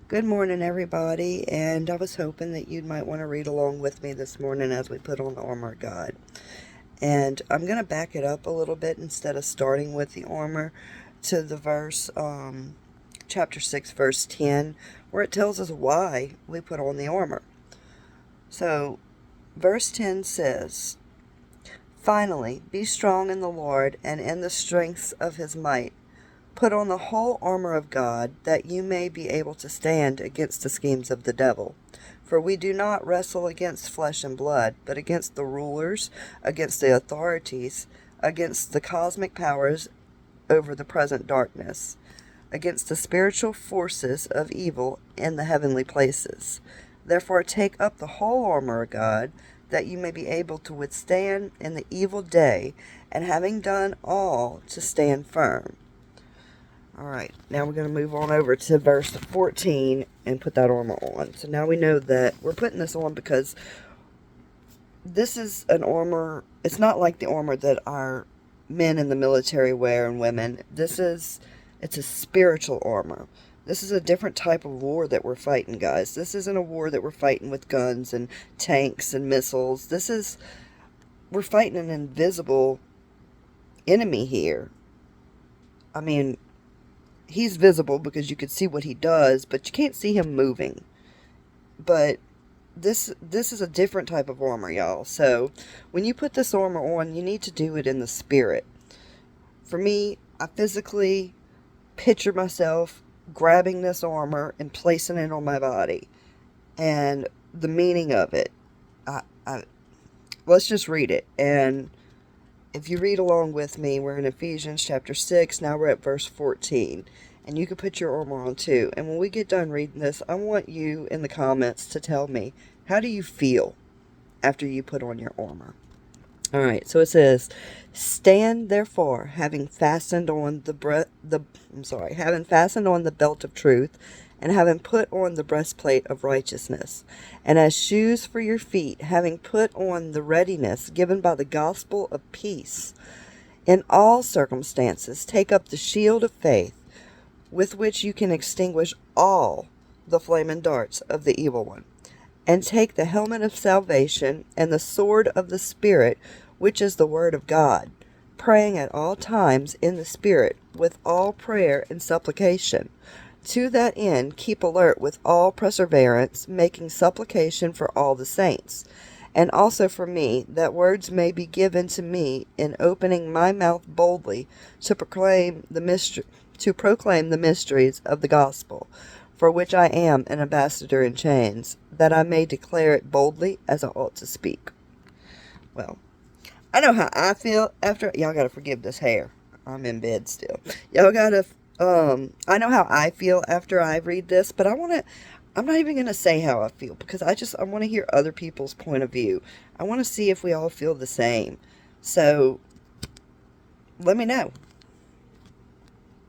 Good morning, everybody, and I was hoping that you might want to read along with me this morning as we put on the armor of God. And I'm going to back it up a little bit instead of starting with the armor to the verse, chapter 6, verse 10, where it tells us why we put on the armor. So, verse 10 says, "Finally, be strong in the Lord and in the strength of his might. Put on the whole armor of God, that you may be able to stand against the schemes of the devil. For we do not wrestle against flesh and blood, but against the rulers, against the authorities, against the cosmic powers over the present darkness, against the spiritual forces of evil in the heavenly places. Therefore take up the whole armor of God, that you may be able to withstand in the evil day, and having done all, to stand firm." Alright, now we're going to move on over to verse 14 and put that armor on. So now we know that we're putting this on because this is an armor. It's not like the armor that our men in the military wear and women. It's a spiritual armor. This is a different type of war that we're fighting, guys. This isn't a war that we're fighting with guns and tanks and missiles. We're fighting an invisible enemy here. I mean, he's visible because you can see what he does, but you can't see him moving. But this is a different type of armor, y'all. So when you put this armor on, you need to do it in the spirit. For me, I physically picture myself grabbing this armor and placing it on my body. And the meaning of it, let's just read it. And if you read along with me, we're in Ephesians chapter 6. Now we're at verse 14. And you can put your armor on too. And when we get done reading this, I want you in the comments to tell me, how do you feel after you put on your armor? Alright, so it says, "Stand therefore, having fastened on the belt of truth, and having put on the breastplate of righteousness, and as shoes for your feet, having put on the readiness given by the gospel of peace. In all circumstances, take up the shield of faith, with which you can extinguish all the flaming darts of the evil one. And take the helmet of salvation and the sword of the Spirit, which is the word of God, praying at all times in the Spirit with all prayer and supplication. To that end, keep alert with all perseverance, making supplication for all the saints, and also for me, that words may be given to me in opening my mouth boldly to proclaim the mysteries of the gospel, for which I am an ambassador in chains, that I may declare it boldly as I ought to speak." Well, I know how I feel after. Y'all gotta forgive this hair. I'm in bed still. Y'all gotta. I know how I feel after I read this, but I'm not even gonna say how I feel because I want to hear other people's point of view. I want to see if we all feel the same. So let me know.